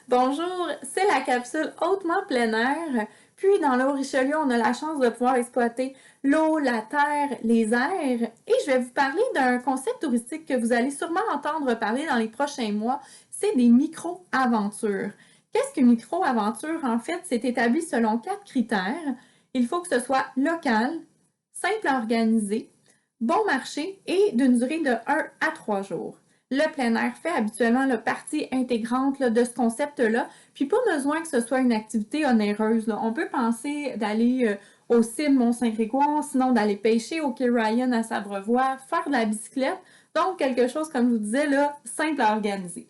Bonjour, c'est la capsule hautement plein air. Puis dans l'eau Richelieu, on a la chance de pouvoir exploiter l'eau, la terre, les airs. Et je vais vous parler d'un concept touristique que vous allez sûrement entendre parler dans les prochains mois. C'est des micro-aventures. Qu'est-ce qu'une micro-aventure? En fait, c'est établi selon 4 critères. Il faut que ce soit local, simple à organiser, bon marché et d'une durée de 1 à 3 jours. Le plein air fait habituellement partie intégrante de ce concept-là, puis pas besoin que ce soit une activité onéreuse. On peut penser d'aller au CIM Mont-Saint-Grégoire, sinon d'aller pêcher au quai Ryan à Sabrevois, faire de la bicyclette, donc quelque chose, comme je vous disais, simple à organiser.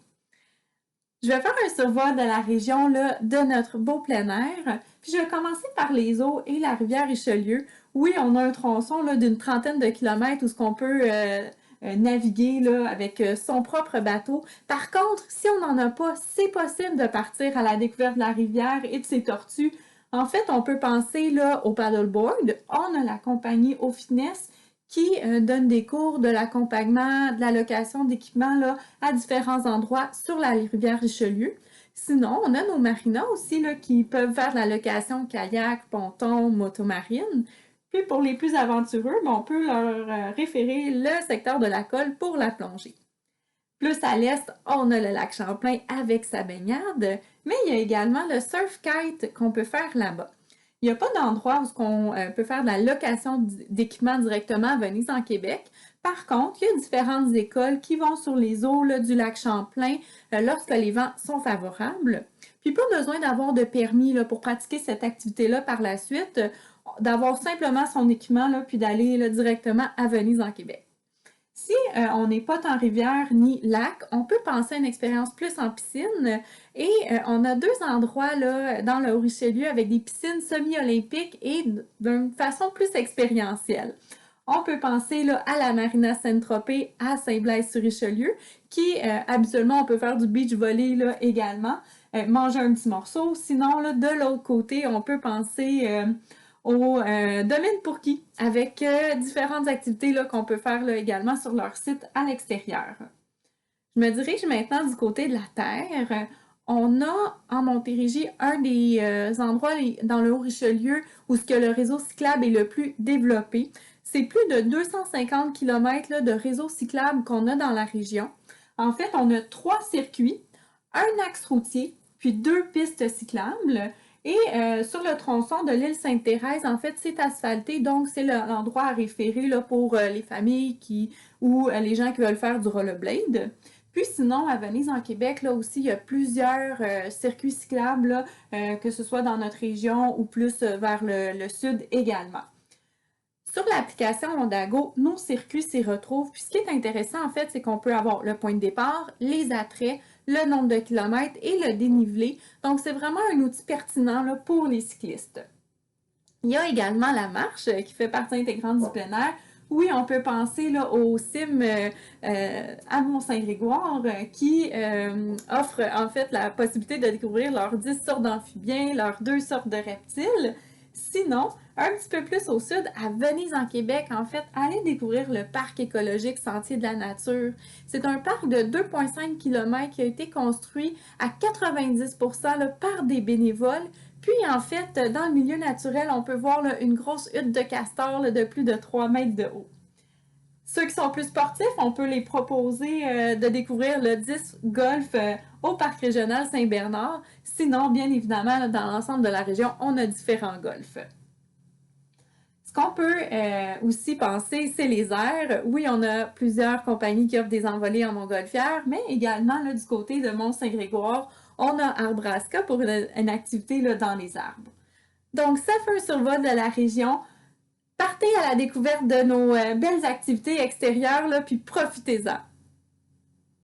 Je vais faire un survol de la région de notre beau plein air, puis je vais commencer par les eaux et la rivière Richelieu. Oui, on a un tronçon d'une trentaine de kilomètres où ce qu'on peut naviguer avec son propre bateau. Par contre, si on n'en a pas, c'est possible de partir à la découverte de la rivière et de ses tortues. En fait, on peut penser au paddleboard. On a la compagnie Au Fitness qui donne des cours de l'accompagnement, de la location d'équipements à différents endroits sur la rivière Richelieu. Sinon, on a nos marinas aussi qui peuvent faire de la location kayak, ponton, motomarine. Puis pour les plus aventureux, on peut leur référer le secteur de la Colle pour la plongée. Plus à l'est, on a le lac Champlain avec sa baignade, mais il y a également le surf kite qu'on peut faire là-bas. Il n'y a pas d'endroit où on peut faire de la location d'équipements directement à Venise en Québec. Par contre, il y a différentes écoles qui vont sur les eaux du lac Champlain lorsque les vents sont favorables. Puis pas besoin d'avoir de permis pour pratiquer cette activité-là par la suite, d'avoir simplement son équipement puis d'aller directement à Venise en Québec. Si on n'est pas en rivière ni lac, on peut penser à une expérience plus en piscine et on a 2 endroits dans le Haut-Richelieu avec des piscines semi-olympiques et d'une façon plus expérientielle. On peut penser à la Marina Saint-Tropez à Saint-Blaise-sur-Richelieu qui, habituellement, on peut faire du beach volley également, manger un petit morceau. Sinon, de l'autre côté, on peut penser au domaine Pourquis avec différentes activités qu'on peut faire également sur leur site à l'extérieur. Je me dirige maintenant du côté de la terre. On a en Montérégie un des endroits dans le Haut-Richelieu où ce que le réseau cyclable est le plus développé. C'est plus de 250 km de réseau cyclable qu'on a dans la région. En fait, on a 3 circuits, un axe routier, puis 2 pistes cyclables. Et sur le tronçon de l'île Sainte-Thérèse, en fait, c'est asphalté, donc c'est l'endroit à référer pour les familles ou les gens qui veulent faire du rollerblade. Puis sinon, à Venise, en Québec, là aussi, il y a plusieurs circuits cyclables, que ce soit dans notre région ou plus vers le sud également. Sur l'application Ondago, nos circuits s'y retrouvent. Puis ce qui est intéressant, en fait, c'est qu'on peut avoir le point de départ, les attraits, le nombre de kilomètres et le dénivelé. Donc, c'est vraiment un outil pertinent pour les cyclistes. Il y a également la marche qui fait partie intégrante du plein air. Oui, on peut penser au CIM à Mont-Saint-Grégoire qui offre en fait la possibilité de découvrir leurs 10 sortes d'amphibiens, leurs 2 sortes de reptiles. Sinon, un petit peu plus au sud, à Venise en Québec, en fait, allez découvrir le parc écologique Sentier de la Nature. C'est un parc de 2,5 km qui a été construit à 90% par des bénévoles. Puis, en fait, dans le milieu naturel, on peut voir une grosse hutte de castor de plus de 3 mètres de haut. Ceux qui sont plus sportifs, on peut les proposer de découvrir le 10 golf au parc régional Saint-Bernard. Sinon, bien évidemment, dans l'ensemble de la région, on a différents golfs. Ce qu'on peut aussi penser, c'est les airs. Oui, on a plusieurs compagnies qui offrent des envolées en montgolfière, mais également du côté de Mont-Saint-Grégoire, on a Arbrasca pour une activité dans les arbres. Donc, ça fait un survol de la région. Partez à la découverte de nos belles activités extérieures, puis profitez-en.